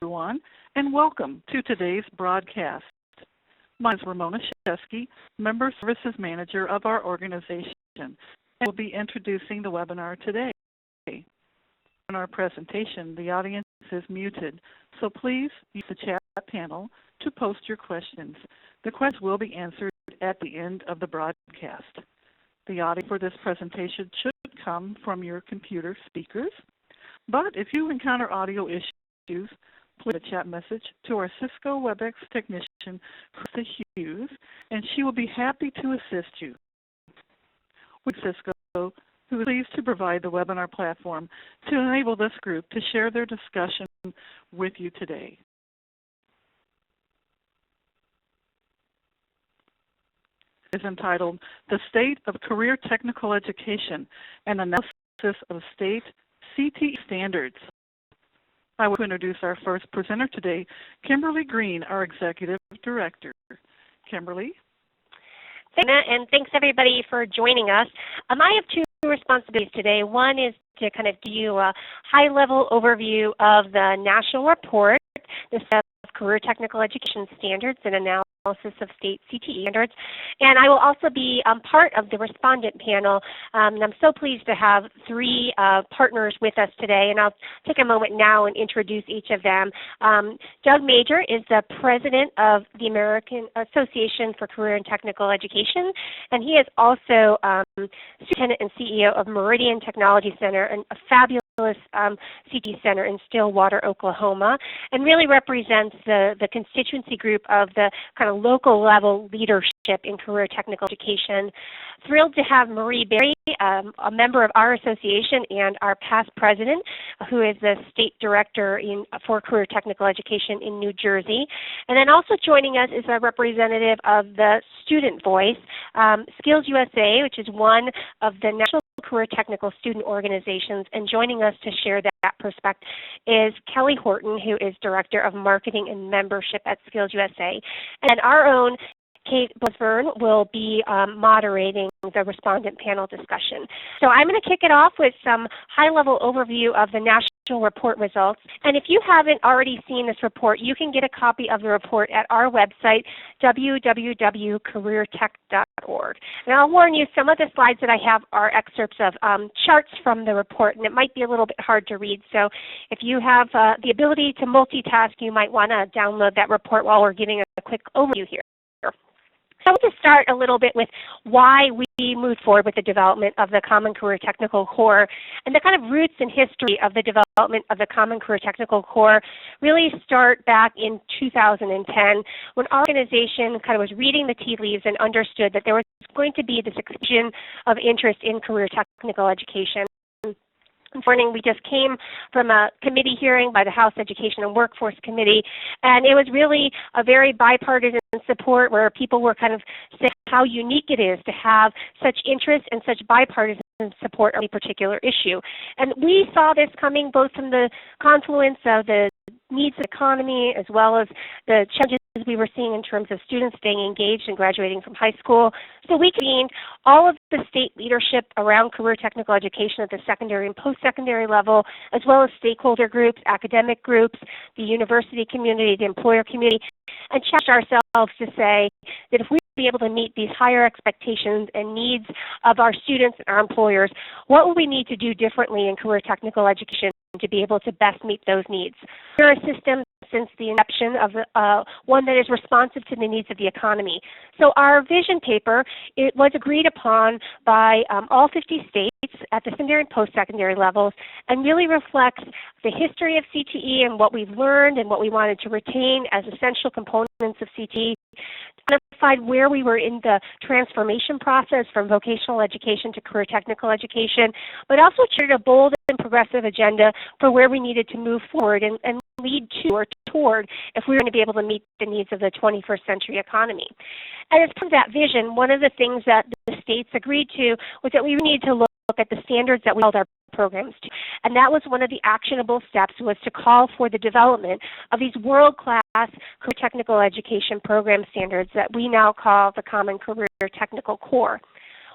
everyone, and welcome to today's broadcast. My name is Ramona Shesky, Member Services Manager of our organization, and will be introducing the webinar today. In our presentation, the audience is muted, so please use the chat panel to post your questions. The questions will be answered at the end of the broadcast. The audio for this presentation should come from your computer speakers, but if you encounter audio issues, please send a chat message to our Cisco WebEx technician, Krista Hughes, and she will be happy to assist you. With Cisco, who is pleased to provide the webinar platform to enable this group to share their discussion with you today. Is entitled The State of Career Technical Education, an Analysis of State CTE Standards. I want to introduce our first presenter today, Kimberly Green, our Executive Director. Kimberly? Thanks, and thanks everybody for joining us. I have two responsibilities today. One is to kind of give you a high-level overview of the national report, the set of Career Technical Education Standards and Analysis of State CTE Standards. And I will also be part of the respondent panel. And I'm so pleased to have three partners with us today. And I'll take a moment now and introduce each of them. Doug Major is the president of the American Association for Career and Technical Education. And he is also superintendent and CEO of Meridian Technology Center, and a fabulous CTE Center in Stillwater, Oklahoma, and really represents the constituency group of the kind of local level leadership in career technical education. Thrilled to have Marie Berry, a member of our association and our past president, who is the state director for career technical education in New Jersey. And then also joining us is a representative of the student voice, Skills USA, which is one of the national career technical student organizations, and joining us to share that perspective is Kelly Horton, who is Director of Marketing and Membership at Skills USA. And our own Kate Bosburn will be moderating the respondent panel discussion. So I'm going to kick it off with some high-level overview of the national report results. And if you haven't already seen this report, you can get a copy of the report at our website, www.careertech.org. And I'll warn you, some of the slides that I have are excerpts of charts from the report, and it might be a little bit hard to read. So if you have the ability to multitask, you might want to download that report while we're giving a quick overview here. So I want to start a little bit with why we moved forward with the development of the Common Career Technical Core, and the kind of roots and history of the development of the Common Career Technical Core really start back in 2010, when our organization kind of was reading the tea leaves and understood that there was going to be this explosion of interest in career technical education. This morning we just came from a committee hearing by the House Education and Workforce Committee, and it was really a very bipartisan support where people were kind of saying how unique it is to have such interest and such bipartisan support on a particular issue. And we saw this coming both from the confluence of the needs of the economy as well as the challenges we were seeing in terms of students staying engaged and graduating from high school. So we convened all of the state leadership around career technical education at the secondary and post-secondary level, as well as stakeholder groups, academic groups, the university community, the employer community, and challenged ourselves to say that if we be able to meet these higher expectations and needs of our students and our employers, what will we need to do differently in career technical education to be able to best meet those needs? We're a system since the inception of one that is responsive to the needs of the economy. So our vision paper, it was agreed upon by all 50 states at the secondary and post-secondary levels, and really reflects the history of CTE and what we've learned and what we wanted to retain as essential components of CTE, identified where we were in the transformation process from vocational education to career technical education, but also shared a bold and progressive agenda for where we needed to move forward and lead to or toward if we were going to be able to meet the needs of the 21st century economy. And as part of that vision, one of the things that the states agreed to was that we need to look at the standards that we held our programs to. And that was one of the actionable steps, was to call for the development of these world-class career technical education program standards that we now call the Common Career Technical Core.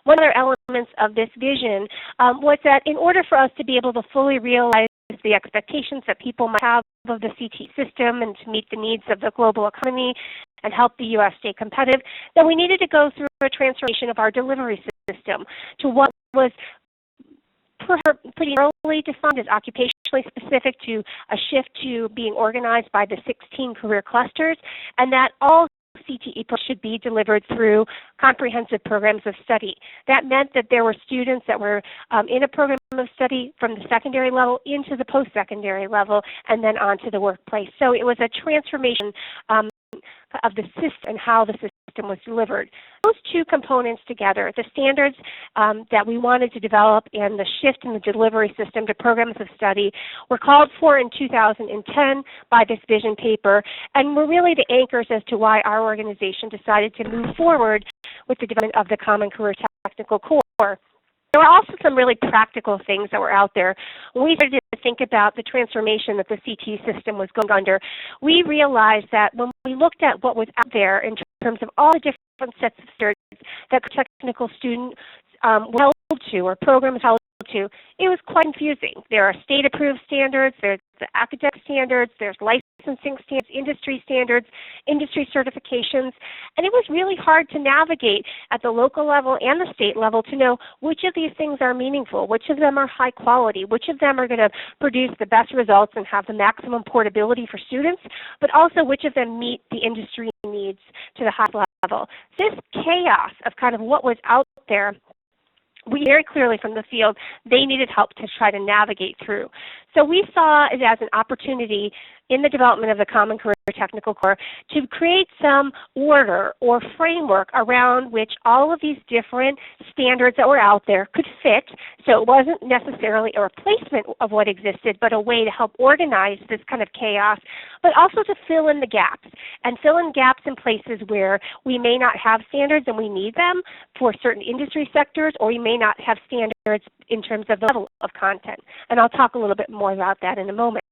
One of the elements of this vision was that in order for us to be able to fully realize the expectations that people might have of the CTE system and to meet the needs of the global economy and help the U.S. stay competitive, then we needed to go through a transformation of our delivery system to what was pretty early defined as occupationally specific, to a shift to being organized by the 16 career clusters, and that all CTE should be delivered through comprehensive programs of study. That meant that there were students that were in a program of study from the secondary level into the post-secondary level and then on to the workplace. So it was a transformation of the system and how the system was delivered. Those two components together, the standards that we wanted to develop and the shift in the delivery system to programs of study, were called for in 2010 by this vision paper, and were really the anchors as to why our organization decided to move forward with the development of the Common Career Technical Core. There were also some really practical things that were out there. When we started to think about the transformation that the CTE system was going under, we realized that when we looked at what was out there in terms of all the different sets of standards that technical students were held to or programs held to, it was quite confusing. There are state-approved standards, there's the academic standards, there's licensing standards, industry certifications, and it was really hard to navigate at the local level and the state level to know which of these things are meaningful, which of them are high quality, which of them are going to produce the best results and have the maximum portability for students, but also which of them meet the industry needs to the high level. This chaos of kind of what was out there, we very clearly from the field, they needed help to try to navigate through. So we saw it as an opportunity in the development of the Common Career Technical Core to create some order or framework around which all of these different standards that were out there could fit. So it wasn't necessarily a replacement of what existed, but a way to help organize this kind of chaos, but also to fill in the gaps, and fill in gaps in places where we may not have standards and we need them for certain industry sectors, or we may not have standards in terms of the level of content. And I'll talk a little bit more about that in a moment.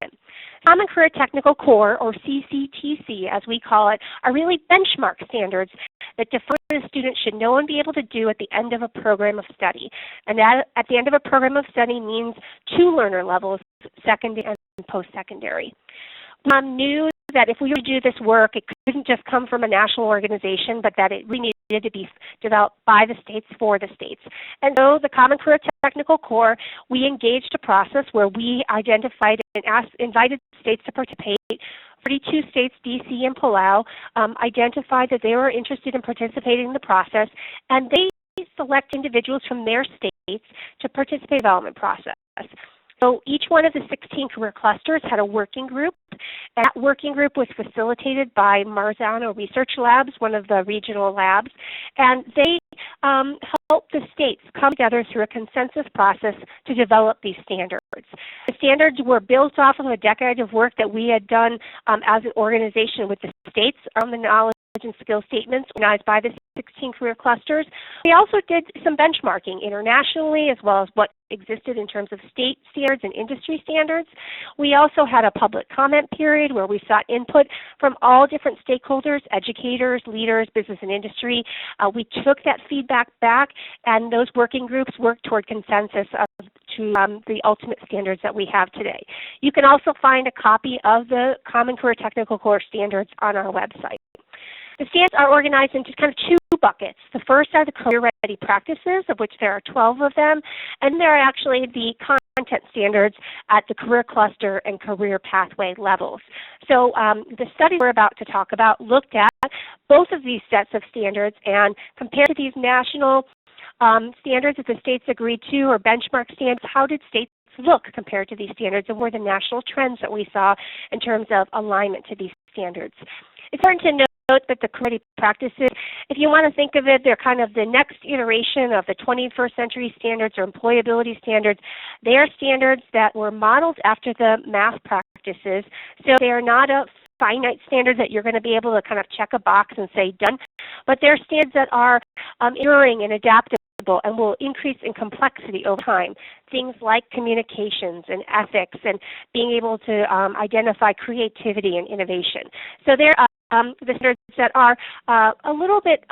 Common Career Technical Core, or CCTC as we call it, are really benchmark standards that define what a student should know and be able to do at the end of a program of study. And that at the end of a program of study means 2 learner levels, secondary and post-secondary. We knew that if we were to do this work, it couldn't just come from a national organization, but that it really needed to be developed by the states for the states. And so the Common Career Technical Core, we engaged a process where we identified and invited states to participate. 42 states, DC and Palau, identified that they were interested in participating in the process, and they select individuals from their states to participate in the development process. So each one of the 16 career clusters had a working group. That working group was facilitated by Marzano Research Labs, one of the regional labs, and they helped the states come together through a consensus process to develop these standards. The standards were built off of a decade of work that we had done as an organization with the states on the knowledge and skill statements organized by the 16 career clusters. We also did some benchmarking internationally, as well as what existed in terms of state standards and industry standards. We also had a public comment period where we sought input from all different stakeholders, educators, leaders, business and industry. We took that feedback back, and those working groups worked toward consensus to the ultimate standards that we have today. You can also find a copy of the Common Career Technical Core standards on our website. The standards are organized into kind of 2 buckets. The first are the career-ready practices, of which there are 12 of them, and there are actually the content standards at the career cluster and career pathway levels. So the study we're about to talk about looked at both of these sets of standards and compared to these national standards that the states agreed to, or benchmark standards, how did states look compared to these standards, and what were the national trends that we saw in terms of alignment to these standards. It's important to note that the career practices, if you want to think of it, they're kind of the next iteration of the 21st century standards or employability standards. They are standards that were modeled after the math practices, so they are not a finite standard that you're going to be able to kind of check a box and say done, but they're standards that are enduring and adaptable and will increase in complexity over time. Things like communications and ethics and being able to identify creativity and innovation. So they're the standards that are a little bit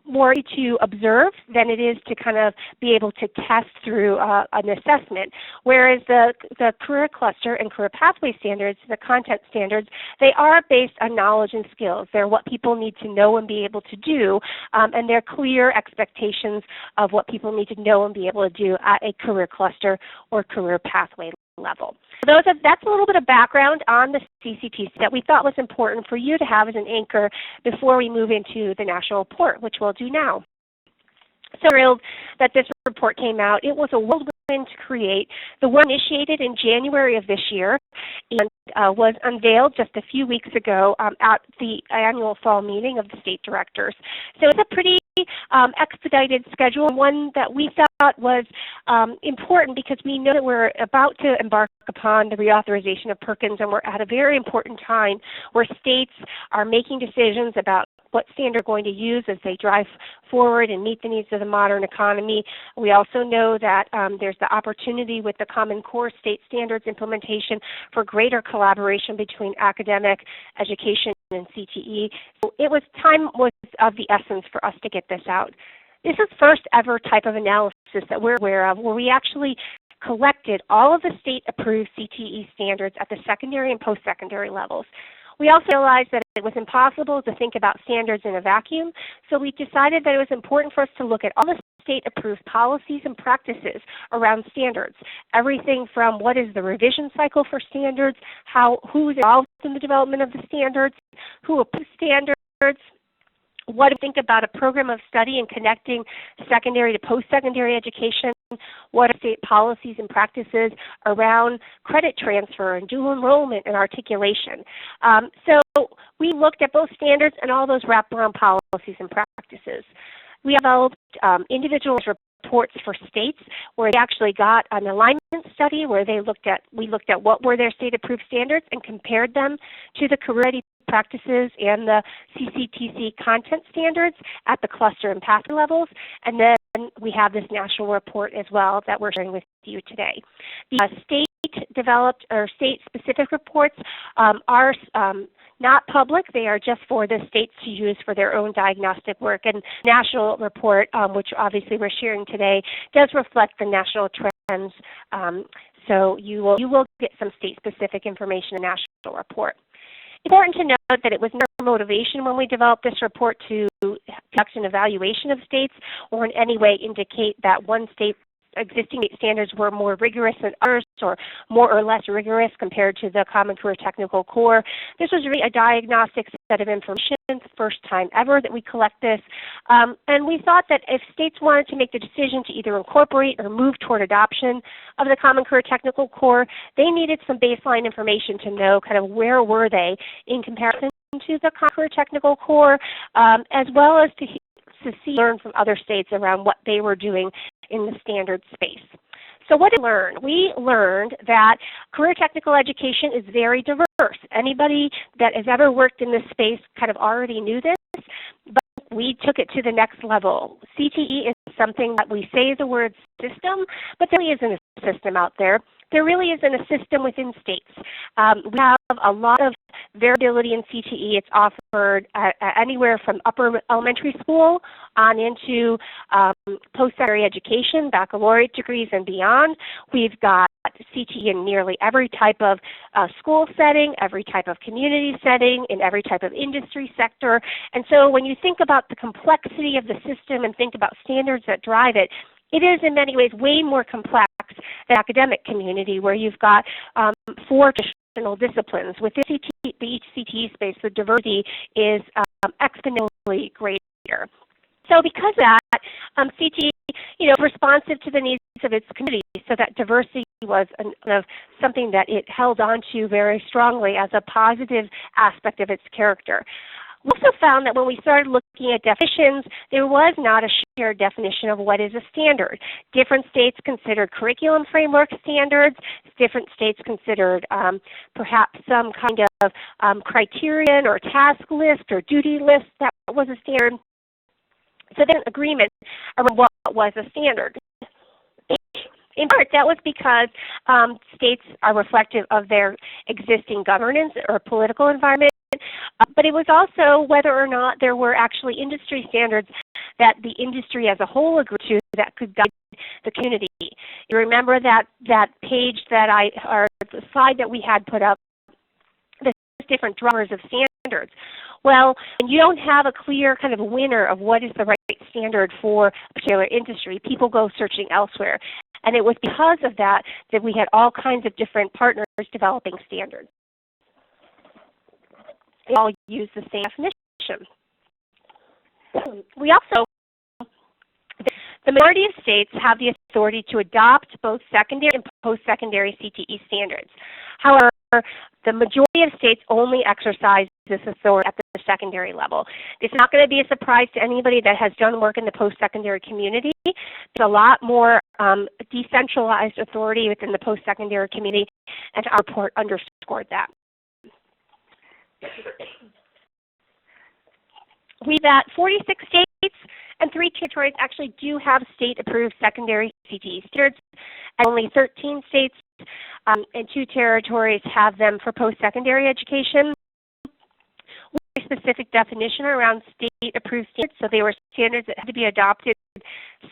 more to observe than it is to kind of be able to test through an assessment. Whereas the career cluster and career pathway standards, the content standards, they are based on knowledge and skills. They're what people need to know and be able to do, and they're clear expectations of what people need to know and be able to do at a career cluster or career pathway level. So that's a little bit of background on the CCT that we thought was important for you to have as an anchor before we move into the national report, which we'll do now. So thrilled that this report came out. It was a whirlwind to create. The work initiated in January of this year and was unveiled just a few weeks ago at the annual fall meeting of the state directors. So it's a pretty expedited schedule, one that we thought was important because we know that we're about to embark upon the reauthorization of Perkins, and we're at a very important time where states are making decisions about what standard they're going to use as they drive forward and meet the needs of the modern economy. We also know that there's the opportunity with the Common Core state standards implementation for greater collaboration between academic, education, and CTE. So time was of the essence for us to get this out. This is the first ever type of analysis that we're aware of where we actually collected all of the state-approved CTE standards at the secondary and post-secondary levels. We also realized that it was impossible to think about standards in a vacuum, so we decided that it was important for us to look at all the state-approved policies and practices around standards. Everything from what is the revision cycle for standards, who is involved in the development of the standards, who approves standards, what to think about a program of study and connecting secondary to post-secondary education, what are state policies and practices around credit transfer and dual enrollment and articulation. So we looked at both standards and all those wraparound policies and practices. We developed individual reports for states where they actually got an alignment study where we looked at what were their state-approved standards and compared them to the career ready practices and the CCTC content standards at the cluster and pathway levels. And then we have this national report as well that we're sharing with you today. The state-developed or state-specific reports are not public. They are just for the states to use for their own diagnostic work. And national report, which obviously we're sharing today, does reflect the national trends. So you will get some state-specific information in the national report. Important to note that it was never motivation when we developed this report to conduct an evaluation of states or in any way indicate that one state existing standards were more rigorous than others or more or less rigorous compared to the Common Career Technical Core. This was really a diagnostic set of information, first time ever that we collect this. And we thought that if states wanted to make the decision to either incorporate or move toward adoption of the Common Career Technical Core, they needed some baseline information to know kind of where were they in comparison to the Common Career Technical Core, as well as to learn from other states around what they were doing in the standard space. So what did we learn? We learned that career technical education is very diverse. Anybody that has ever worked in this space kind of already knew this, but we took it to the next level. CTE is something that we say the word system, but there really isn't a system out there. There really isn't a system within states. We have a lot of variability in CTE. It's offered anywhere from upper elementary school on into post-secondary education, baccalaureate degrees and beyond. We've got CTE in nearly every type of school setting, every type of community setting, in every type of industry sector. And so when you think about the complexity of the system and think about standards that drive it, it is in many ways way more complex than the academic community where you've got 4 traditional disciplines. Within each CTE space, the diversity is exponentially greater. So because of that, CTE is responsive to the needs of its community, so that diversity was something that it held on to very strongly as a positive aspect of its character. We also found that when we started looking at definitions, there was not a shared definition of what is a standard. Different states considered curriculum framework standards. Different states considered perhaps some kind of criterion or task list or duty list that was a standard. So then agreement around what was a standard. In part, that was because states are reflective of their existing governance or political environment, but it was also whether or not there were actually industry standards that the industry as a whole agreed to that could guide the community. You remember that page or the slide that we had put up, the different drivers of standards. Well, when you don't have a clear kind of winner of what is the right standard for a particular industry, people go searching elsewhere. And it was because of that that we had all kinds of different partners developing standards. They all use the same definition. We also, the majority of states have the authority to adopt both secondary and post-secondary CTE standards. However, the majority of states only exercise this authority at the secondary level. It's not going to be a surprise to anybody that has done work in the post-secondary community. There's a lot more decentralized authority within the post-secondary community, and our report underscored that. We've at 46 states and 3 territories actually do have state-approved secondary CTE standards, and only 13 states and 2 territories have them for post-secondary education. We have a specific definition around state-approved standards, so they were standards that had to be adopted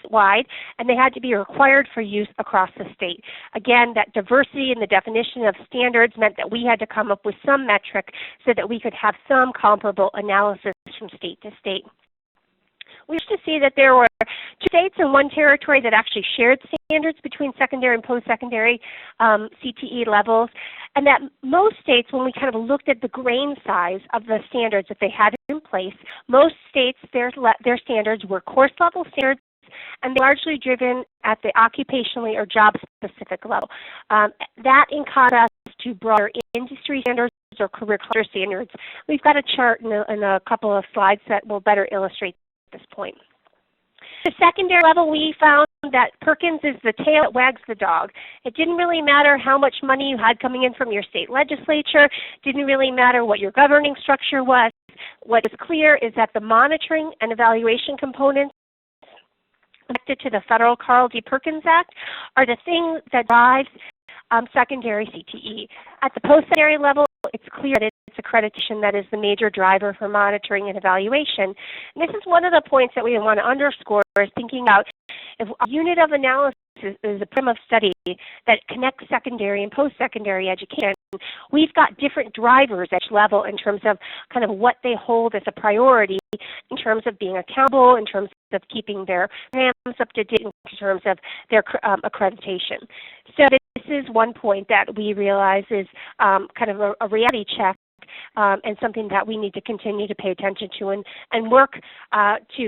wide, and they had to be required for use across the state. Again, that diversity in the definition of standards meant that we had to come up with some metric so that we could have some comparable analysis from state to state. We used to see that there were 2 states and 1 territory that actually shared standards between secondary and post-secondary CTE levels, and that most states, when we kind of looked at the grain size of the standards that they had in place, most states, their standards were course-level standards, and they're largely driven at the occupationally or job-specific level. That in contrast to broader industry standards or career cluster standards. We've got a chart in a couple of slides that will better illustrate this point. The secondary level, we found that Perkins is the tail that wags the dog. It didn't really matter how much money you had coming in from your state legislature. Didn't really matter what your governing structure was. What is clear is that the monitoring and evaluation components connected to the federal Carl D. Perkins Act are the thing that drives secondary CTE. At the post-secondary level, it's clear that it's accreditation that is the major driver for monitoring and evaluation. And this is one of the points that we want to underscore is thinking about if a unit of analysis is a prism of study that connects secondary and post-secondary education, we've got different drivers at each level in terms of kind of what they hold as a priority in terms of being accountable, in terms of keeping their programs up to date, in terms of their accreditation. So this is one point that we realize is kind of a reality check and something that we need to continue to pay attention to and work to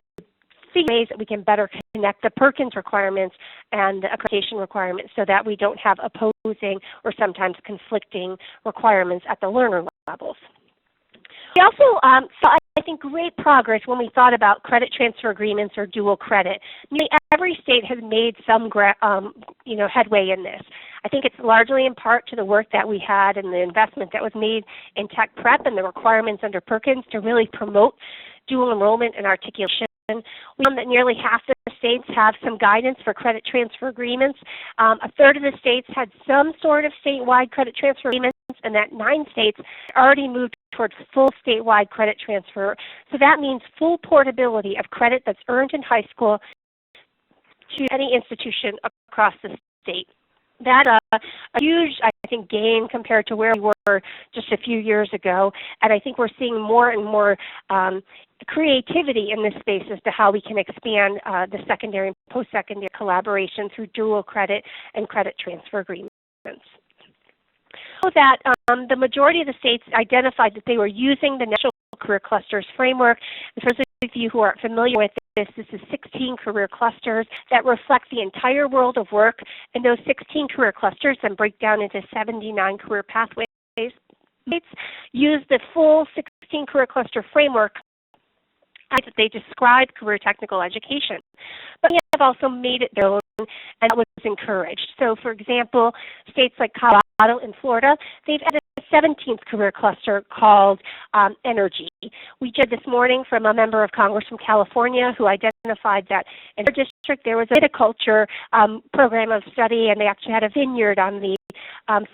see ways that we can better connect the Perkins requirements and the accreditation requirements so that we don't have opposing or sometimes conflicting requirements at the learner levels. We also saw, I think, great progress when we thought about credit transfer agreements or dual credit. Nearly every state has made some headway in this. I think it's largely in part to the work that we had and the investment that was made in tech prep and the requirements under Perkins to really promote dual enrollment and articulation. We found that nearly half the states have some guidance for credit transfer agreements. A third of the states had some sort of statewide credit transfer agreements, and that 9 states already moved towards full statewide credit transfer. So that means full portability of credit that's earned in high school to any institution across the state. That's a huge, I think, gain compared to where we were just a few years ago. And I think we're seeing more and more creativity in this space as to how we can expand the secondary and post-secondary collaboration through dual credit and credit transfer agreements. So that the majority of the states identified that they were using the National Career Clusters framework. And for those of you who aren't familiar with this is 16 career clusters that reflect the entire world of work, and those 16 career clusters then break down into 79 career pathways. States use the full 16 career cluster framework as they describe career technical education. But we have also made it their own, and that was encouraged. So, for example, states like Colorado and Florida, they've added a 17th career cluster called energy. We heard this morning from a member of Congress from California who identified that in their district there was a viticulture program of study, and they actually had a vineyard on the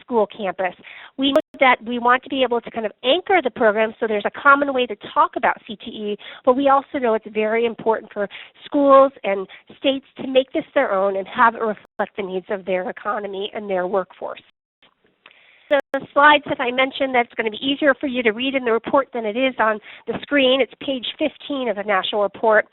school campus. We know that we want to be able to kind of anchor the program so there's a common way to talk about CTE, but we also know it's very important for schools and states to make this their own and have it reflect the needs of their economy and their workforce. So the slides that I mentioned, that's going to be easier for you to read in the report than it is on the screen. It's page 15 of the national report.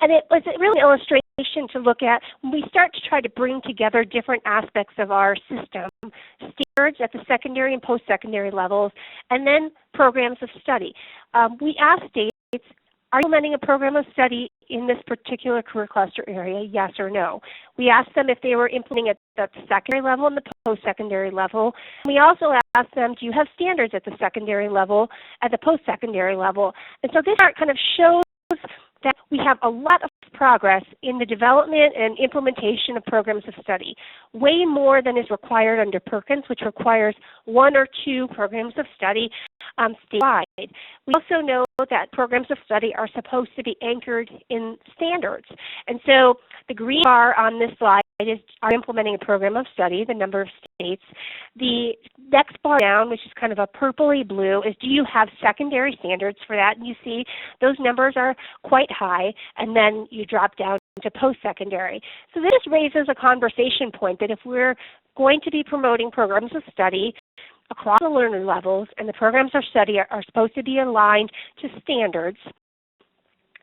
And it was really an illustration to look at when we start to try to bring together different aspects of our system, standards at the secondary and post-secondary levels, and then programs of study. We asked states, are you implementing a program of study in this particular career cluster area, yes or no? We asked them if they were implementing at the secondary level and the post-secondary level. We also asked them, do you have standards at the secondary level, at the post-secondary level? And so this chart kind of shows that we have a lot of progress in the development and implementation of programs of study, way more than is required under Perkins, which requires 1 or 2 programs of study statewide. We also know that programs of study are supposed to be anchored in standards. And so the green bar on this slide is are implementing a program of study, the number of states. The next bar down, which is kind of a purpley blue, is do you have secondary standards for that? And you see those numbers are quite high, and then you drop down to post-secondary. So this raises a conversation point that if we're going to be promoting programs of study across the learner levels, and the programs of study are supposed to be aligned to standards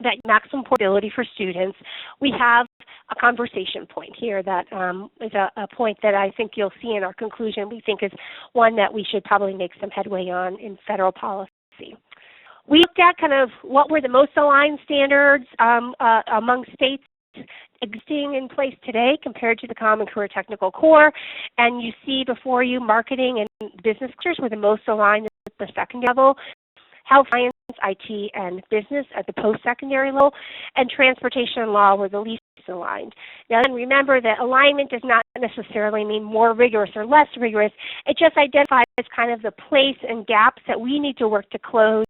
that maximum portability for students, we have a conversation point here that is a point that I think you'll see in our conclusion we think is one that we should probably make some headway on in federal policy. We looked at kind of what were the most aligned standards among states existing in place today compared to the Common Career Technical Core, and you see before you marketing and business clusters were the most aligned at the secondary level, health science, IT, and business at the post-secondary level, and transportation and law were the least aligned. Now then remember that alignment does not necessarily mean more rigorous or less rigorous. It just identifies kind of the place and gaps that we need to work to close,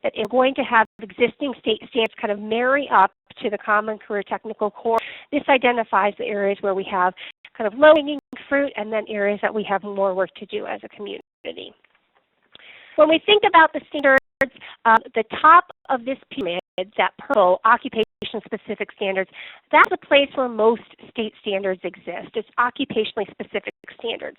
that if we're going to have existing state standards kind of marry up to the Common Career Technical Core. This identifies the areas where we have kind of low-hanging fruit and then areas that we have more work to do as a community. When we think about the standards, the top of this pyramid, that purple, occupation-specific standards, that's the place where most state standards exist. It's occupationally specific standards.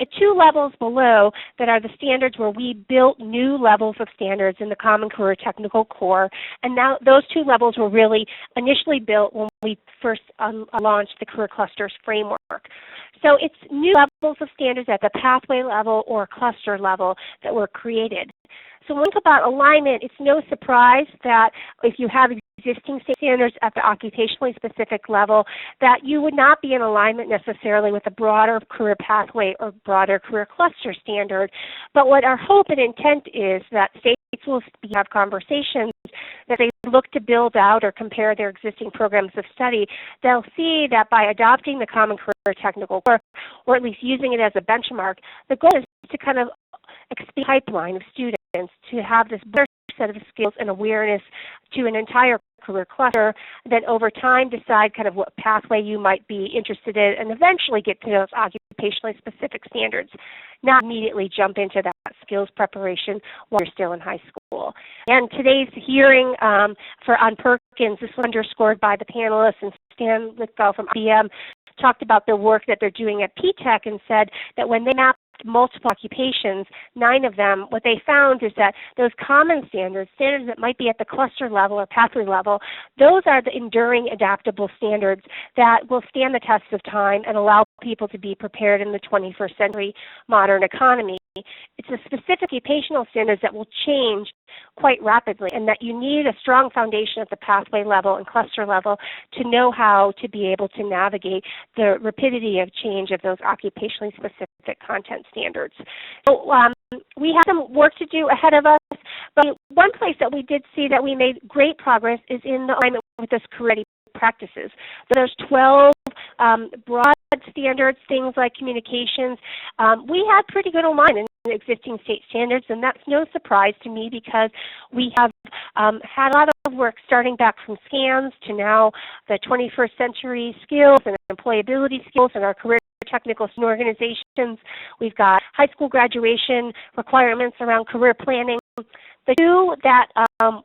At 2 levels below that are the standards where we built new levels of standards in the Common Career Technical Core, and now those 2 levels were really initially built when we first launched the Career Clusters framework. So it's new levels of standards at the pathway level or cluster level that were created. So when we think about alignment, it's no surprise that if you have existing state standards at the occupationally specific level, that you would not be in alignment necessarily with a broader career pathway or broader career cluster standard. But what our hope and intent is that states will have conversations that they look to build out or compare their existing programs of study. They'll see that by adopting the Common Career Technical Core, or at least using it as a benchmark, the goal is to kind of expand the pipeline of students to have this better set of skills and awareness to an entire career cluster, then over time decide kind of what pathway you might be interested in and eventually get to those occupationally specific standards, not immediately jump into that skills preparation while you're still in high school. And today's hearing on Perkins, this was underscored by the panelists, and Stan Litfeld from IBM talked about the work that they're doing at P-TECH and said that when they mapped multiple occupations, 9 of them, what they found is that those common standards, standards that might be at the cluster level or pathway level, those are the enduring adaptable standards that will stand the test of time and allow people to be prepared in the 21st century modern economy. It's the specific occupational standards that will change quite rapidly, and that you need a strong foundation at the pathway level and cluster level to know how to be able to navigate the rapidity of change of those occupationally specific content standards. So we have some work to do ahead of us, but one place that we did see that we made great progress is in the alignment with this career practices. So there's 12 broad standards, things like communications. We had pretty good alignment in existing state standards, and that's no surprise to me because we have had a lot of work starting back from scans to now the 21st century skills and employability skills and our career technical organizations. We've got high school graduation requirements around career planning. The two that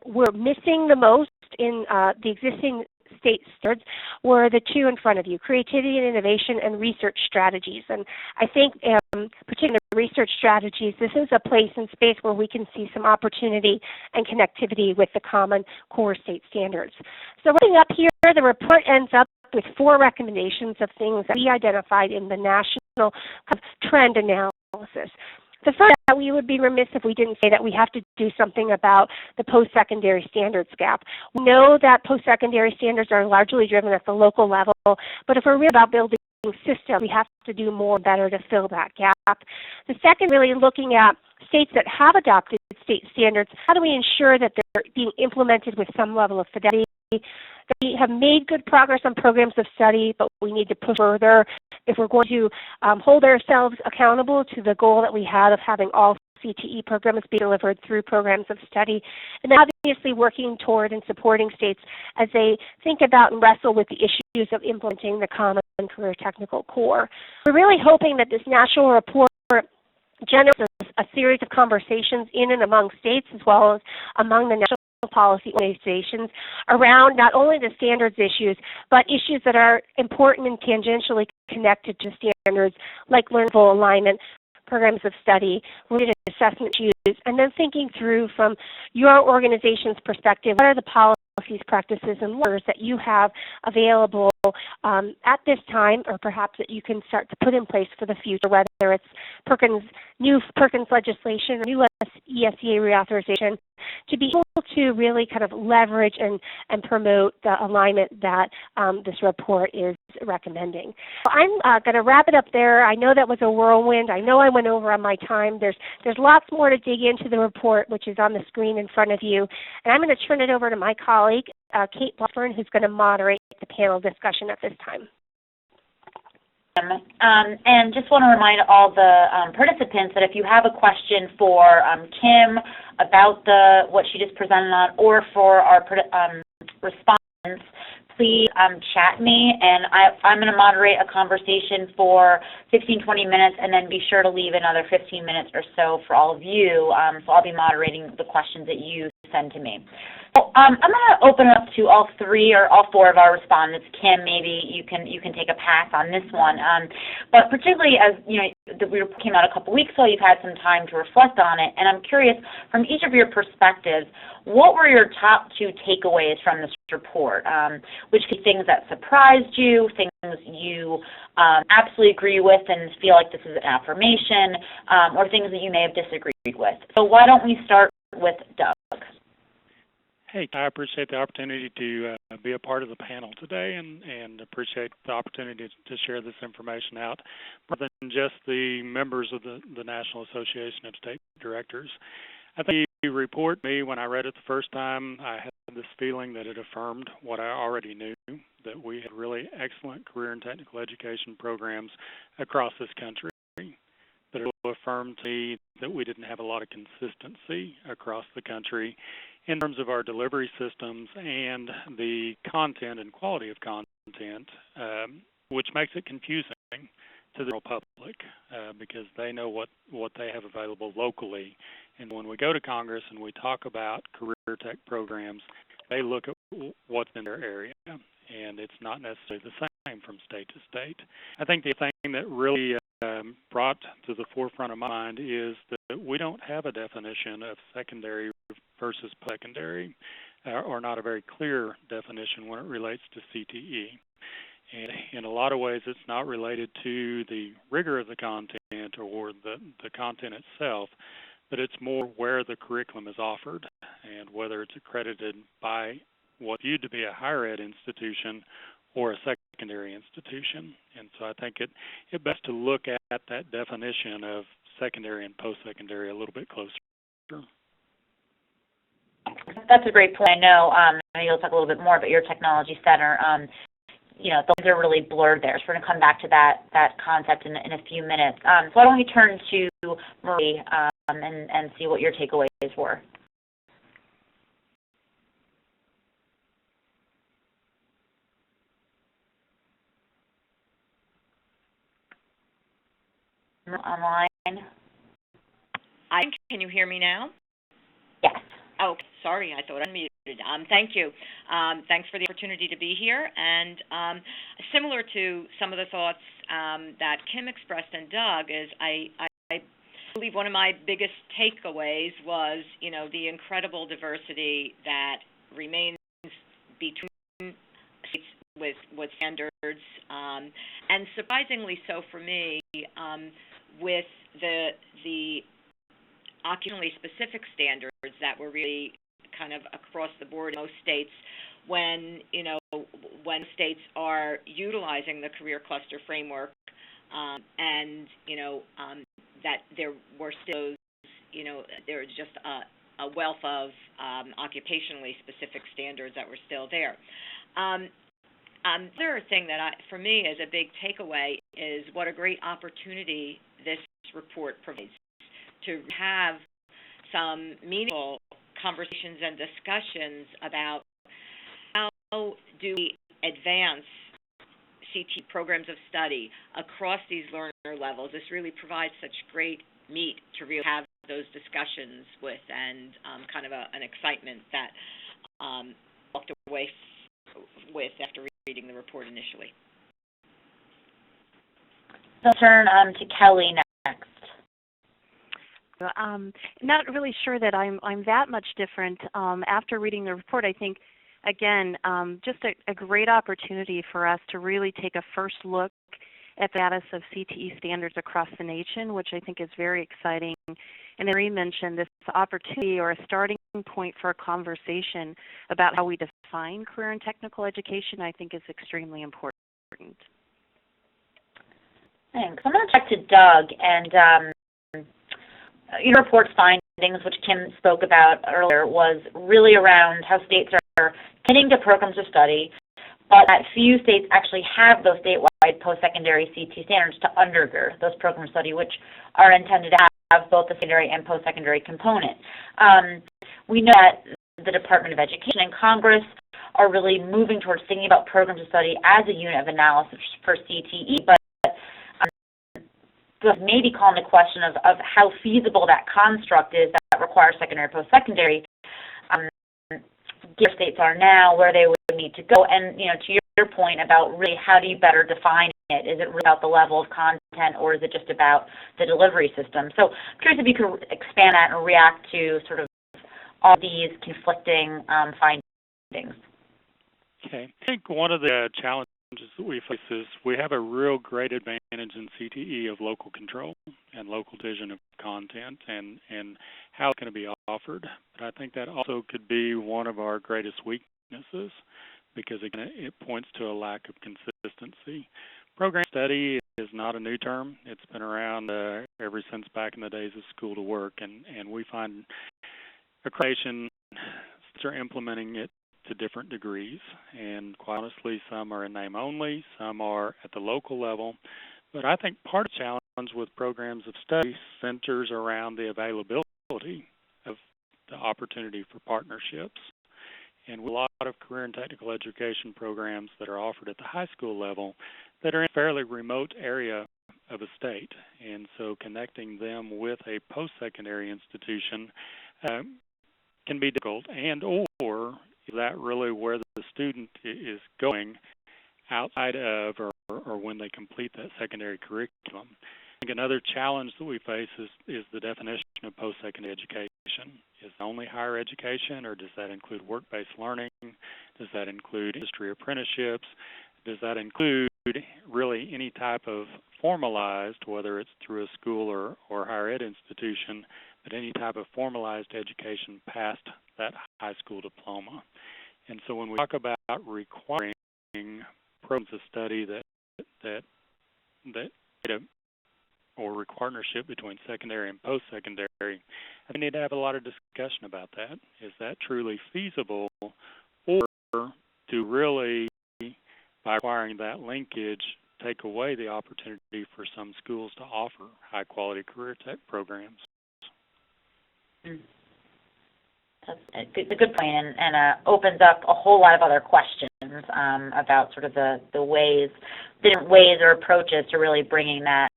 were missing the most in the existing state standards were the two in front of you, creativity and innovation and research strategies. And I think particularly research strategies, this is a place and space where we can see some opportunity and connectivity with the Common Core state standards. So wrapping up here, the report ends up with 4 recommendations of things that we identified in the national trend analysis. The first, that we would be remiss if we didn't say that we have to do something about the post-secondary standards gap. We know that post-secondary standards are largely driven at the local level, but if we're real about building systems, we have to do more and better to fill that gap. The second, really looking at states that have adopted state standards, how do we ensure that they're being implemented with some level of fidelity? We have made good progress on programs of study, but we need to push further if we're going to hold ourselves accountable to the goal that we had of having all CTE programs be delivered through programs of study, and obviously working toward and supporting states as they think about and wrestle with the issues of implementing the Common Career Technical Core. We're really hoping that this national report generates a series of conversations in and among states as well as among the national policy organizations around not only the standards issues, but issues that are important and tangentially connected to standards like learnable alignment, programs of study, related assessment issues, and then thinking through from your organization's perspective, what are the policies, practices, and levers that you have available at this time, or perhaps that you can start to put in place for the future, whether it's new Perkins legislation or new ESEA reauthorization, to be able to really kind of leverage and promote the alignment that this report is recommending. So I'm going to wrap it up there. I know that was a whirlwind. I know I went over on my time. There's lots more to dig into the report, which is on the screen in front of you. And I'm going to turn it over to my colleague, Kate Blackburn, who's going to moderate the panel discussion at this time. And just want to remind all the participants that if you have a question for Kim about what she just presented on, or for our respondents, please chat me, and I'm going to moderate a conversation for 15-20 minutes, and then be sure to leave another 15 minutes or so for all of you. So I'll be moderating the questions that you send to me. So, I'm going to open it up to all 3 or all 4 of our respondents. Kim, maybe you can take a pass on this one. But particularly as you know, the report came out a couple weeks ago, you've had some time to reflect on it, and I'm curious, from each of your perspectives, what were your top 2 takeaways from this report? Which could be things that surprised you, things you absolutely agree with and feel like this is an affirmation, or things that you may have disagreed with. So why don't we start with Doug? Hey, I appreciate the opportunity to be a part of the panel today, and appreciate the opportunity to share this information out more than just the members of the National Association of State Directors. I think the report, when I read it the first time, I had this feeling that it affirmed what I already knew, that we had really excellent career and technical education programs across this country, but it affirmed to me that we didn't have a lot of consistency across the country in terms of our delivery systems and the content and quality of content, which makes it confusing to the general public because they know what they have available locally. And when we go to Congress and we talk about career tech programs, they look at what's in their area, and it's not necessarily the same from state to state. I think the thing that really brought to the forefront of my mind is that we don't have a definition of secondary versus secondary, or not a very clear definition when it relates to CTE. And in a lot of ways, it's not related to the rigor of the content or the content itself, but it's more where the curriculum is offered and whether it's accredited by what's viewed to be a higher ed institution or a secondary institution. And so I think it best to look at that definition of secondary and post-secondary a little bit closer. That's a great point. I know you'll talk a little bit more about your technology center. Those are really blurred there. So we're going to come back to that concept in a few minutes. So why don't we turn to Marie and see what your takeaways were. online? Can you hear me now? Yes. Oh, sorry, I thought I unmuted. Thank you. Thanks for the opportunity to be here. And similar to some of the thoughts that Kim expressed and Doug, is I believe one of my biggest takeaways was, the incredible diversity that remains between states with standards, and surprisingly so for me, with the occupationally specific standards that were really kind of across the board in most states, when states are utilizing the career cluster framework, and that there were still there's just a wealth of occupationally specific standards that were still there. The other thing that for me is a big takeaway is what a great opportunity this report provides to have some meaningful conversations and discussions about how do we advance CTE programs of study across these learner levels. This really provides such great meat to really have those discussions with, and kind of an excitement that walked away with after reading the report initially. I'll turn to Kelly next. Not really sure that I'm that much different. After reading the report, I think, again, just a great opportunity for us to really take a first look at the status of CTE standards across the nation, which I think is very exciting. And as Marie mentioned, this opportunity or a starting point for a conversation about how we define career and technical education, I think, is extremely important. Thanks. I'm going to check to Doug, and your report's findings, which Kim spoke about earlier, was really around how states are committing to programs of study, but that few states actually have those statewide post-secondary CTE standards to undergird those programs of study, which are intended to have both the secondary and post-secondary component. We know that the Department of Education and Congress are really moving towards thinking about programs of study as a unit of analysis for CTE, but maybe calling the question of how feasible that construct is that requires secondary, post-secondary, where states are now, where they would need to go, and to your point about really how do you better define it? Is it really about the level of content, or is it just about the delivery system? So I'm curious if you could expand that and react to sort of all these conflicting findings. Okay. I think one of the challenges that we face is we have a real great advantage in CTE of local control and local vision of content and how it's going to be offered. But I think that also could be one of our greatest weaknesses, because again, it points to a lack of consistency. Program study is not a new term. It's been around ever since back in the days of school to work, and we find accreditation are implementing it to different degrees, and quite honestly, some are in name only, some are at the local level. But I think part of the challenge with programs of study centers around the availability of the opportunity for partnerships. And with a lot of career and technical education programs that are offered at the high school level that are in a fairly remote area of a state, and so connecting them with a post-secondary institution can be difficult, and or is that really where the student is going outside of or when they complete that secondary curriculum? I think another challenge that we face is the definition of post-secondary education. Is it only higher education, or does that include work-based learning? Does that include industry apprenticeships? Does that include really any type of formalized, whether it's through a school or higher ed institution, but any type of formalized education past that high school diploma? And so when we talk about requiring programs of study that or partnership between secondary and post-secondary, I need to have a lot of discussion about that. Is that truly feasible, or to really, by requiring that linkage, take away the opportunity for some schools to offer high-quality career tech programs? That's a good point, and opens up a whole lot of other questions about sort of the different ways or approaches to really bringing that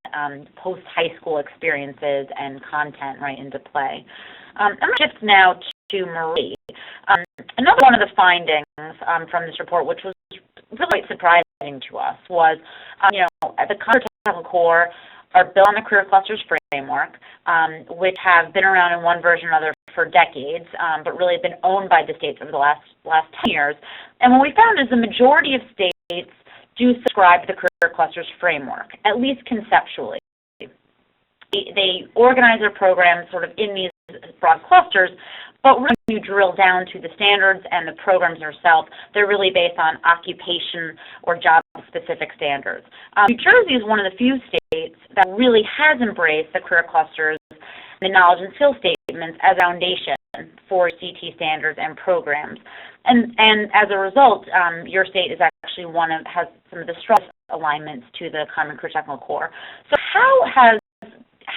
post-high school experiences and content right into play. I'm going to shift now to Marie. Another one of the findings from this report, which was really quite surprising to us, was, the Career Technical Core are built on the Career Clusters framework, which have been around in one version or another for decades, but really been owned by the states over the last 10 years. And what we found is the majority of states do subscribe to the Career Clusters framework, at least conceptually. They organize their programs sort of in these broad clusters, but when you drill down to the standards and the programs themselves, they're really based on occupation or job-specific standards. New Jersey is one of the few states that really has embraced the career clusters, the knowledge and skill statements as a foundation for CTE standards and programs. And as a result, your state is actually has some of the strongest alignments to the Common Career Technical Core. So how has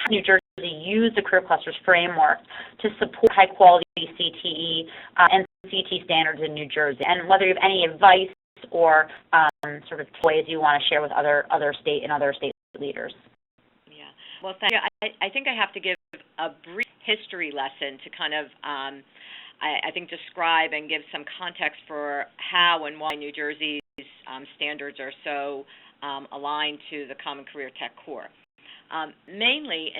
New Jersey used the Career Clusters framework to support high-quality CTE and CTE standards in New Jersey? And whether you have any advice or sort of ways you want to share with other state leaders. Yeah. Well, thank you. I think I have to give a brief history lesson to kind of, I think, describe and give some context for how and why New Jersey's standards are so aligned to the Common Career Tech Core. Mainly,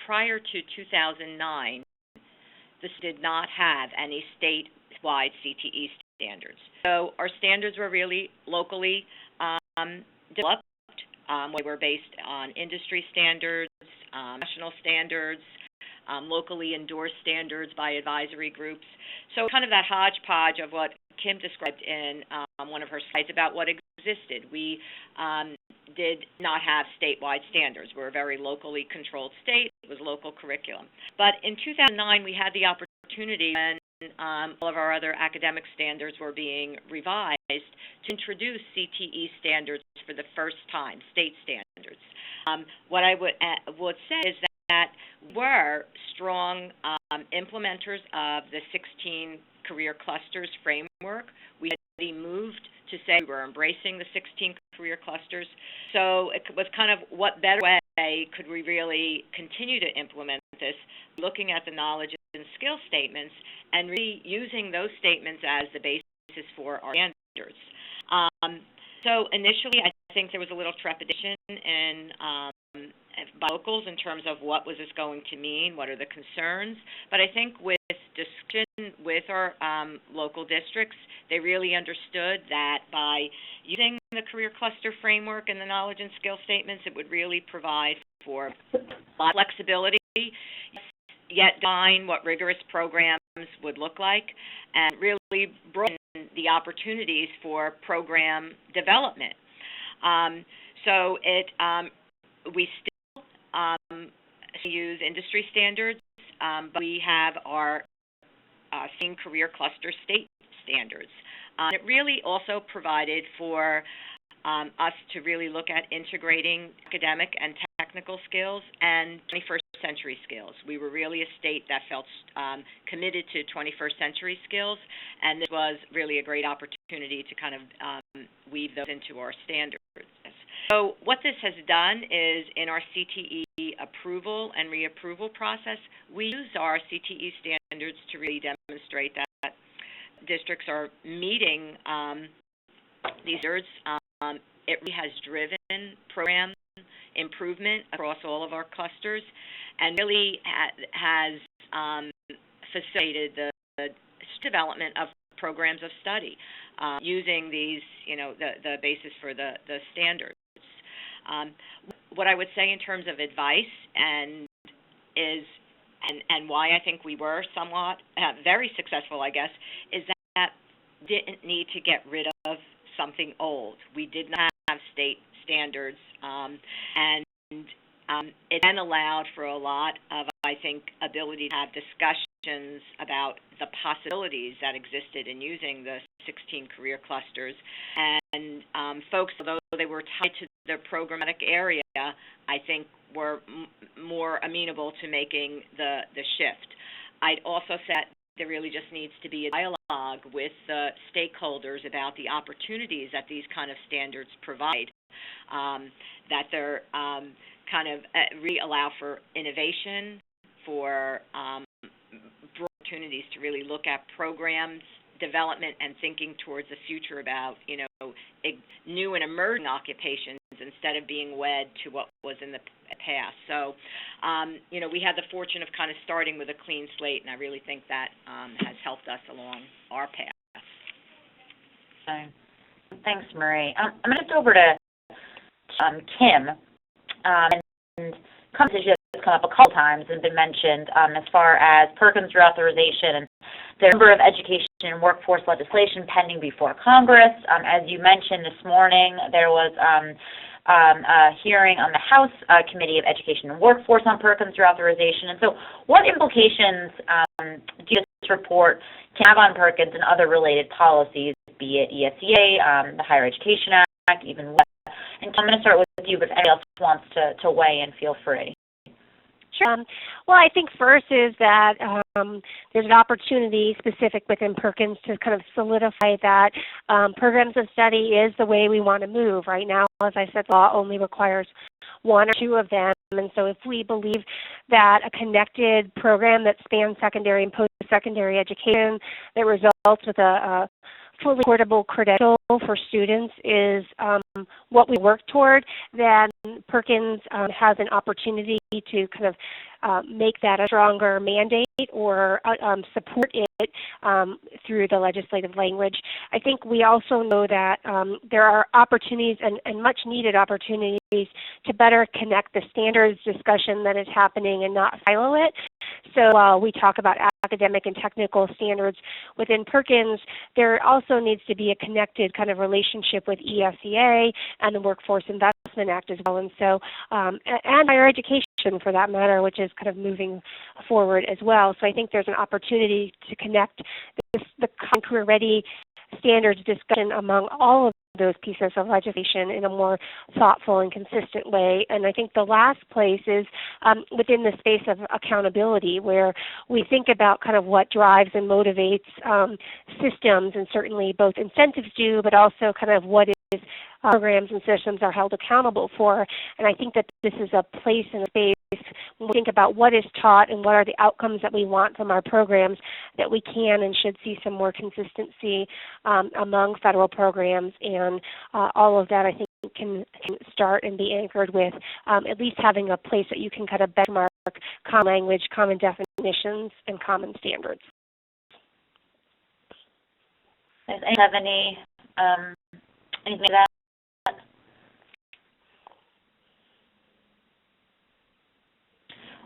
prior to 2009, this did not have any statewide CTE standards. So our standards were really locally developed. They were based on industry standards, national standards, locally endorsed standards by advisory groups. So kind of that hodgepodge of what Kim described in one of her slides about what existed. We did not have statewide standards. We're a very locally controlled state. It was local curriculum. But in 2009, we had the opportunity, when all of our other academic standards were being revised, to introduce CTE standards for the first time, state standards. What I would say is that we're strong implementers of the 16 career clusters framework. We had moved to say we were embracing the 16 career clusters. So it was kind of, what better way could we really continue to implement this, looking at the knowledge and skill statements and really using those statements as the basis for our standards. So initially, I think there was a little trepidation by locals in terms of what was this going to mean, what are the concerns. But I think with discussion with our local districts, they really understood that by using the career cluster framework and the knowledge and skill statements, it would really provide for a lot of flexibility, yet define what rigorous programs would look like, and really broaden the opportunities for program development. So we still use industry standards, but we have our same career cluster state standards. It really also provided for us to really look at integrating academic and technical skills and 21st century skills. We were really a state that felt committed to 21st century skills, and this was really a great opportunity to kind of weave those into our standards. So what this has done is, in our CTE approval and reapproval process, we use our CTE standards to really demonstrate that districts are meeting these standards. It really has driven program improvement across all of our clusters, and really has facilitated the development of programs of study using these, the basis for the standards. What I would say in terms of advice and why I think we were somewhat very successful, I guess, is that didn't need to get rid of something old. We did not have state standards, and it then allowed for a lot of, I think, ability to have discussions about the possibilities that existed in using the 16 career clusters. And folks, although they were tied to their programmatic area, I think were more amenable to making the shift. I'd also say there really just needs to be a dialogue with stakeholders about the opportunities that these kind of standards provide, that they're kind of really allow for innovation, for broad opportunities to really look at programs development and thinking towards the future about, new and emerging occupations instead of being wed to what was in the past. So, we had the fortune of kind of starting with a clean slate, and I really think that has helped us along our path. Okay. Thanks, Marie. I'm going to go over to Kim, and compensation has come up a couple times and been mentioned as far as Perkins reauthorization and the number of education and workforce legislation pending before Congress. As you mentioned this morning, there was a hearing on the House Committee of Education and Workforce on Perkins reauthorization. And so what implications do this report have on Perkins and other related policies, be it ESEA, the Higher Education Act, even WEB? And I'm going to start with you, but if anyone else wants to weigh in, feel free. Sure. Well, I think first is that there's an opportunity specific within Perkins to kind of solidify that programs of study is the way we want to move. Right now, as I said, law only requires one or two of them. And so if we believe that a connected program that spans secondary and post-secondary education that results with a fully portable credential for students is what we work toward, then Perkins has an opportunity to kind of make that a stronger mandate or support it through the legislative language. I think we also know that there are opportunities and much needed opportunities to better connect the standards discussion that is happening and not silo it. So while we talk about academic and technical standards within Perkins, there also needs to be a connected kind of relationship with ESEA and the Workforce Investment Act as well, and so and higher education for that matter, which is kind of moving forward as well. So I think there's an opportunity to connect the career ready standards discussion among all of those pieces of legislation in a more thoughtful and consistent way. And I think the last place is within the space of accountability, where we think about kind of what drives and motivates systems, and certainly both incentives do, but also kind of what is programs and systems are held accountable for. And I think that this is a place and a space when we think about what is taught and what are the outcomes that we want from our programs, that we can and should see some more consistency among federal programs. And all of that, I think, can start and be anchored with at least having a place that you can kind of benchmark common language, common definitions, and common standards. Does anyone have anything to that?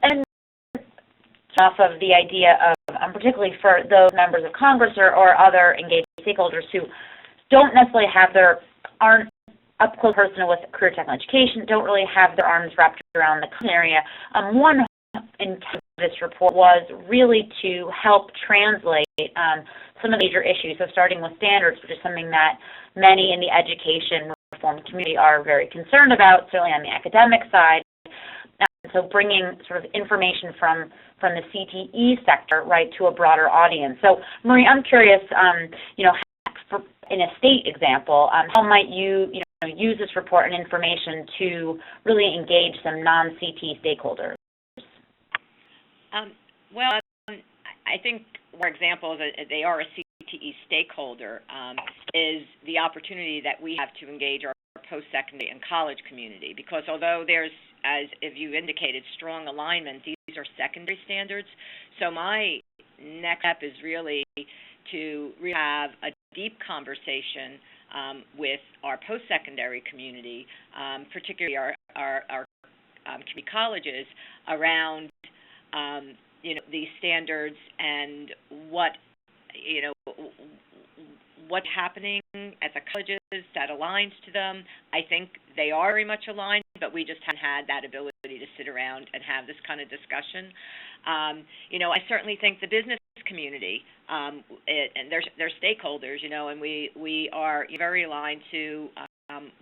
And off of the idea of, particularly for those members of Congress or other engaged stakeholders who don't necessarily aren't up close personal with career technical education, don't really have their arms wrapped around the area. One intent of this report was really to help translate some of the major issues. So starting with standards, which is something that many in the education reform community are very concerned about, certainly on the academic side. So bringing sort of information from the CTE sector, right, to a broader audience. So Marie, I'm curious, in a state example, how might you, use this report and information to really engage some non-CTE stakeholders? I think for examples, they are a CTE stakeholder, is the opportunity that we have to engage our post-secondary and college community, because although there's, as if you indicated, strong alignment, these are secondary standards. So my next step is really to have a deep conversation with our post-secondary community, particularly our community colleges, around these standards and what's happening at the colleges that aligns to them. I think they are very much aligned, but we just haven't had that ability to sit around and have this kind of discussion. I certainly think the business community, and they're stakeholders, and we are very aligned to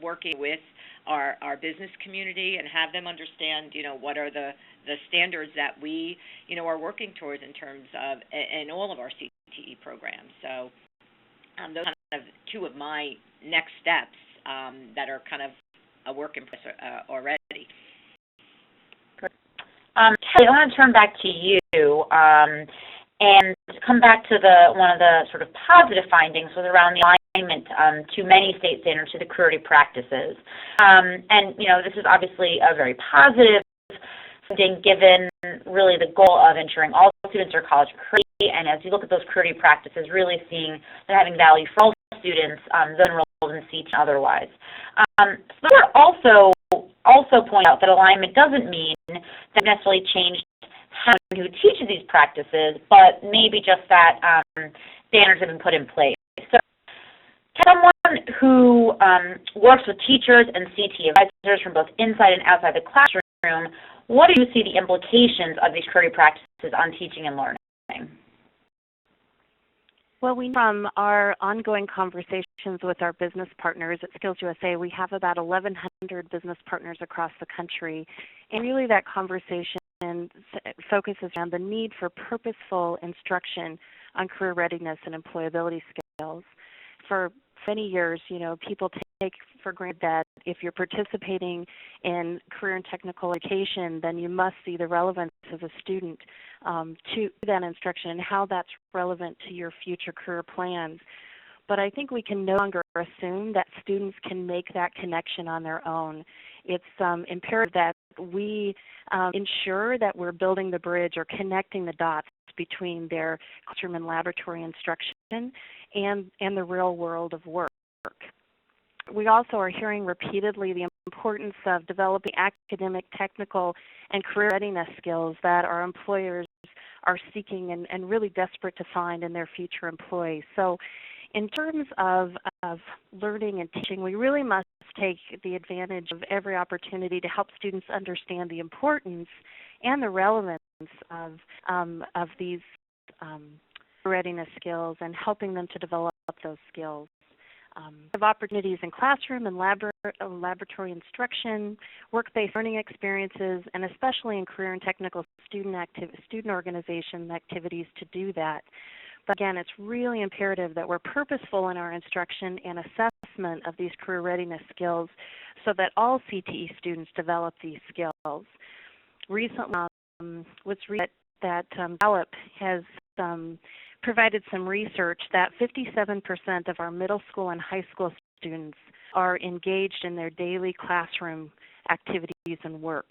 working with our business community and have them understand, what are the standards that we, are working towards in terms of, in all of our CTE CTE program. So those are kind of two of my next steps that are kind of a work in progress already. Kelly, I want to turn back to you and come back to one of the sort of positive findings was around the alignment to many state standards to the career practices. And, you know, this is obviously a very positive thing given really the goal of ensuring all students are college ready, and as you look at those career practices, really seeing that having value for all students that are enrolled in CTE and otherwise. So also point out that alignment doesn't mean that necessarily changed how who teaches these practices, but maybe just that standards have been put in place. So someone who works with teachers and CTE advisors from both inside and outside the classroom, what do you see the implications of these career practices on teaching and learning? Well, from our ongoing conversations with our business partners at Skills USA, we have about 1,100 business partners across the country, and really that conversation focuses on the need for purposeful instruction on career readiness and employability skills. For many years, you know, people take for granted that if you're participating in career and technical education, then you must see the relevance as a student to that instruction and how that's relevant to your future career plans. But I think we can no longer assume that students can make that connection on their own. It's imperative that we ensure that we're building the bridge or connecting the dots between their classroom and laboratory instruction and the real world of work. We also are hearing repeatedly the importance of developing academic, technical, and career readiness skills that our employers are seeking and really desperate to find in their future employees. So in terms of learning and teaching, we really must take the advantage of every opportunity to help students understand the importance and the relevance of these readiness skills and helping them to develop those skills. Of opportunities in classroom and laboratory instruction, work-based learning experiences, and especially in career and technical student organization activities to do that. But again, it's really imperative that we're purposeful in our instruction and assessment of these career readiness skills so that all CTE students develop these skills. Recently, was read that Gallup has provided some research that 57% of our middle school and high school students are engaged in their daily classroom activities and work.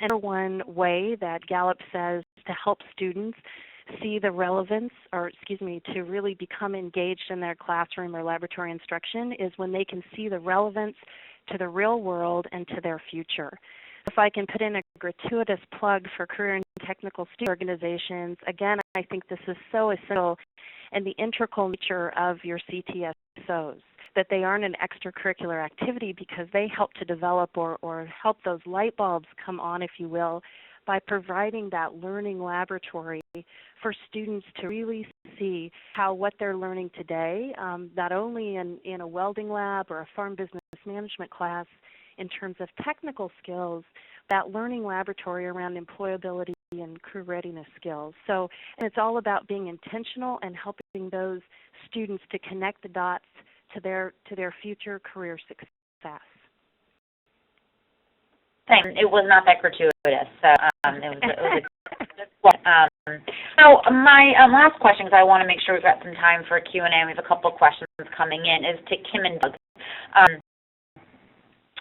And one way that Gallup says to help students see the relevance, to really become engaged in their classroom or laboratory instruction is when they can see the relevance to the real world and to their future. If I can put in a gratuitous plug for career and technical student organizations, again, I think this is so essential in the integral nature of your CTSOs, that they aren't an extracurricular activity because they help to develop or help those light bulbs come on, if you will, by providing that learning laboratory for students to really see how what they're learning today, not only in a welding lab or a farm business management class, in terms of technical skills, that learning laboratory around employability and career readiness skills. So and it's all about being intentional and helping those students to connect the dots to their future career success. Thanks. It was not that gratuitous. So so my last question, because I want to make sure we've got some time for Q&A, and we have a couple of questions coming in, is to Kim and Doug.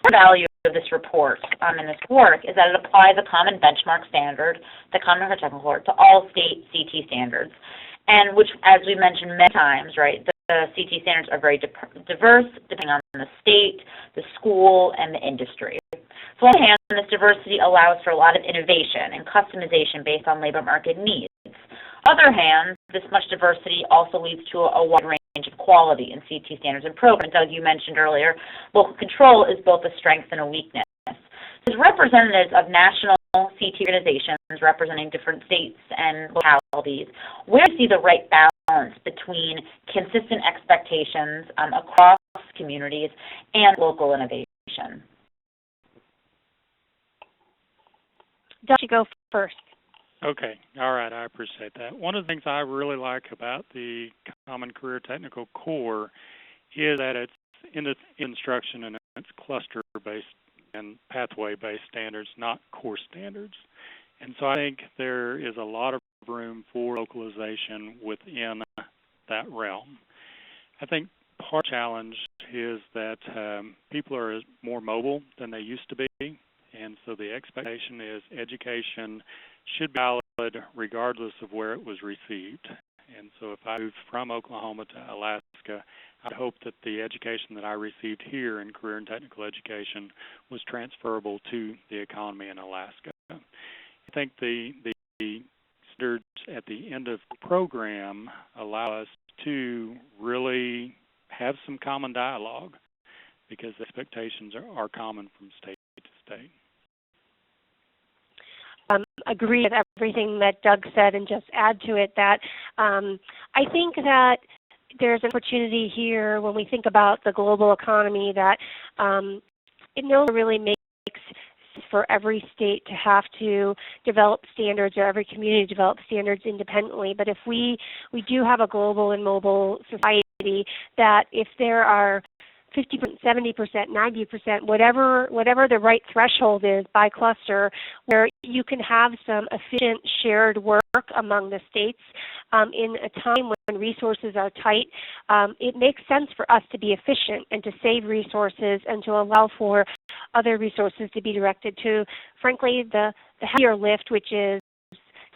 The value of this report and this work is that it applies a common benchmark standard, the Common Core Technical Report, to all state CT standards, and which, as we mentioned many times, right, the CT standards are very diverse depending on the state, the school, and the industry. So on one hand, this diversity allows for a lot of innovation and customization based on labor market needs. On the other hand, this much diversity also leads to a wide range of quality in CT standards and programs. Doug, you mentioned earlier, local control is both a strength and a weakness. As representatives of national CT organizations representing different states and localities, where do you see the right balance between consistent expectations across communities and local innovation? Doug, you go first. Okay, all right, I appreciate that. One of the things I really like about the Common Career Technical Core is that it's in its instruction and it's cluster-based and pathway-based standards, not course standards. And so I think there is a lot of room for localization within that realm. I think part of the challenge is that people are more mobile than they used to be, and so the expectation is education should be valid regardless of where it was received. And so if I moved from Oklahoma to Alaska, I hope that the education that I received here in career and technical education was transferable to the economy in Alaska. I think the standards at the end of the program allow us to really have some common dialogue because the expectations are common from state to state. Agree with everything that Doug said, and just add to it that I think that there's an opportunity here when we think about the global economy that it no longer really makes sense for every state to have to develop standards or every community to develop standards independently. But if we do have a global and mobile society, that if there are 50%, 70%, 90%, whatever the right threshold is by cluster, where you can have some efficient shared work among the states in a time when resources are tight, it makes sense for us to be efficient and to save resources and to allow for other resources to be directed to, frankly, the heavier lift, which is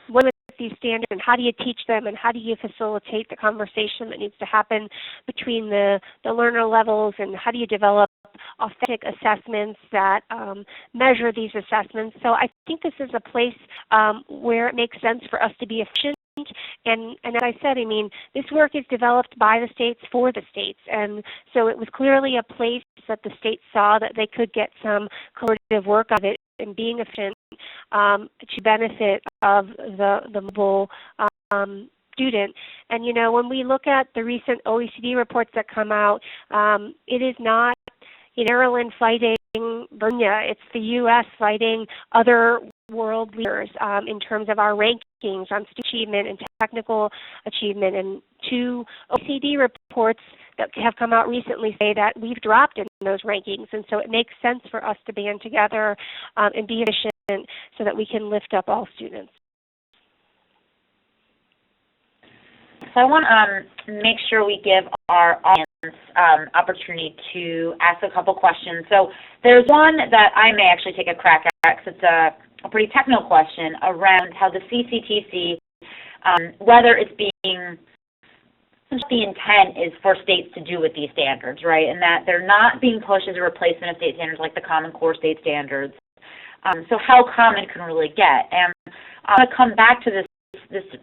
what are these standards and how do you teach them and how do you facilitate the conversation that needs to happen between the learner levels, and how do you develop authentic assessments that measure these assessments. So I think this is a place where it makes sense for us to be efficient. And as I said, I mean, this work is developed by the states for the states. And so it was clearly a place that the states saw that they could get some collaborative work of it and being efficient to benefit of the mobile student. And, you know, when we look at the recent OECD reports that come out, it is not Maryland fighting Virginia. It's the U.S. fighting other world leaders in terms of our rankings on student achievement and technical achievement. And two OECD reports that have come out recently say that we've dropped in those rankings. And so it makes sense for us to band together and be efficient so that we can lift up all students. So I want to make sure we give our audience opportunity to ask a couple questions. So there's one that I may actually take a crack at because it's a pretty technical question around how the CCTC, whether it's being, the intent is for states to do with these standards, right, and that they're not being pushed as a replacement of state standards like the Common Core state standards. So how common can really get? And I'm going to come back to this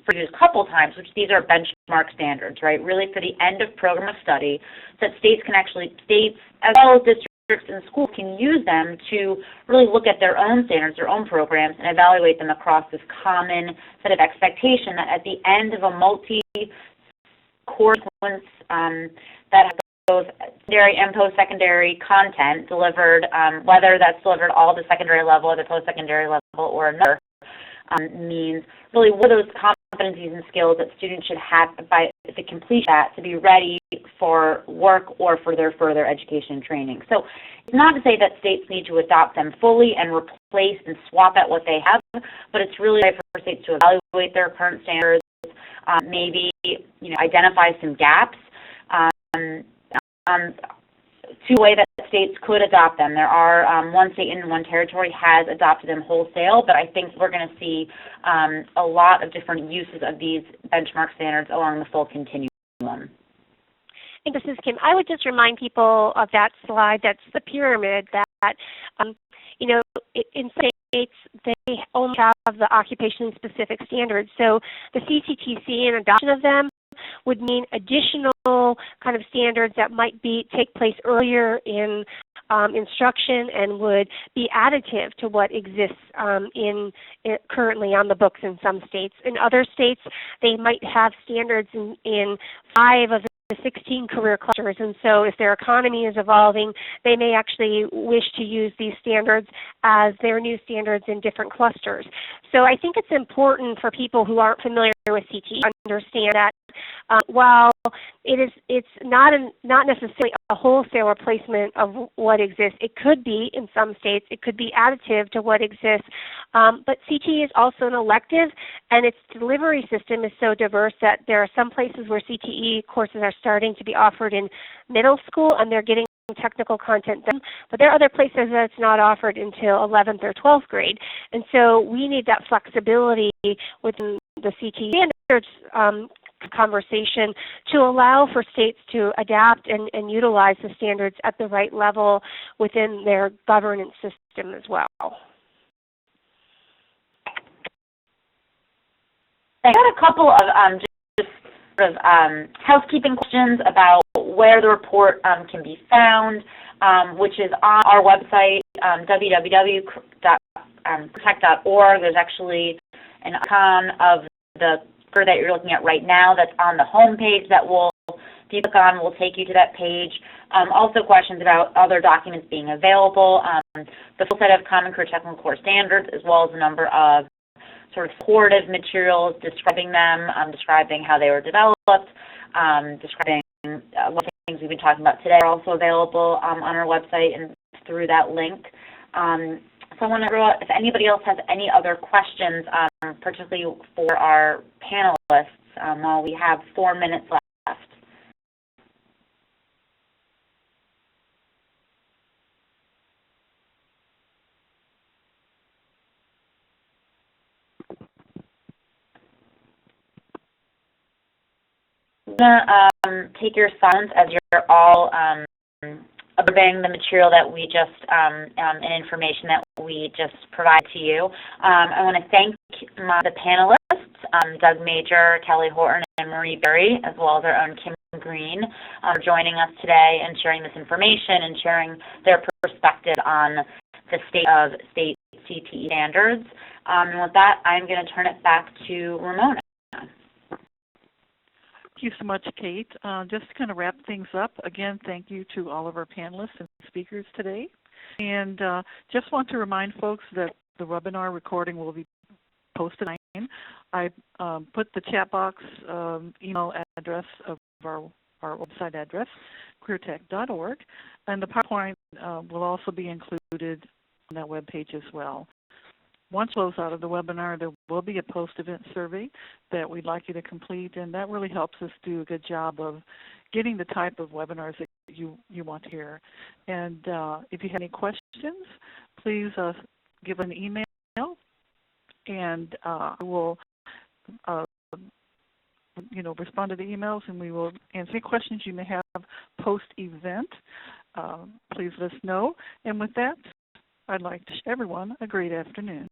for you a couple times, which these are benchmark standards, right, really for the end of program of study, so that states as well as districts and schools can use them to really look at their own standards, their own programs, and evaluate them across this common set of expectation that at the end of a multi-course sequence that has both secondary and post-secondary content delivered, whether that's delivered all at the secondary level or the post-secondary level or another, means really what are those competencies and skills that students should have by the completion of that to be ready for work or for their further education and training. So it's not to say that states need to adopt them fully and replace and swap out what they have, but it's really right for states to evaluate their current standards, maybe identify some gaps, to a way that states could adopt them. There are one state and one territory has adopted them wholesale, but I think we're going to see a lot of different uses of these benchmark standards along the full continuum. And this is Kim. I would just remind people of that slide. That's the pyramid that, in states, they only have the occupation-specific standards. So the CTTC and adoption of them would mean additional kind of standards that might take place earlier in instruction and would be additive to what exists currently on the books in some states. In other states, they might have standards in 5 of 16 career clusters, and so if their economy is evolving, they may actually wish to use these standards as their new standards in different clusters. So I think it's important for people who aren't familiar with CTE to understand that while it's not necessarily a wholesale replacement of what exists. It could be in some states. It could be additive to what exists. But CTE is also an elective, and its delivery system is so diverse that there are some places where CTE courses are starting to be offered in middle school, and they're getting technical content done, but there are other places that it's not offered until 11th or 12th grade. And so we need that flexibility within the CTE standards conversation to allow for states to adapt and utilize the standards at the right level within their governance system as well. I got a couple of just sort of housekeeping questions about where the report can be found, which is on our website, www.careertech.org. There's actually an icon of the paper that you're looking at right now that's on the home page that if you click on, will take you to that page. Also questions about other documents being available, the full set of Common Career Technical Core standards, as well as a number of sort of supportive materials describing them, describing how they were developed, describing what things we've been talking about today are also available on our website and through that link. So I want to know if anybody else has any other questions, particularly for our panelists, while we have 4 minutes left. I'm going to take your silence as you're all absorbing the material that we just, and information that we just provide to you. I want to thank the panelists, Doug Major, Kelly Horton, and Marie Berry, as well as our own Kim Green, for joining us today and sharing this information and sharing their perspective on the state of state CTE standards. And with that, I'm going to turn it back to Ramona. Thank you so much, Kate. Just to kind of wrap things up, again, thank you to all of our panelists and speakers today. And just want to remind folks that the webinar recording will be posted online. I put the chat box email address of our website address, careertech.org, and the PowerPoint will also be included on that webpage as well. Once close out of the webinar, there will be a post-event survey that we'd like you to complete, and that really helps us do a good job of getting the type of webinars that you want to hear. And if you have any questions, please give an email, and we'll respond to the emails, and we will answer any questions you may have post-event. Please let us know. And with that, I'd like to wish everyone a great afternoon.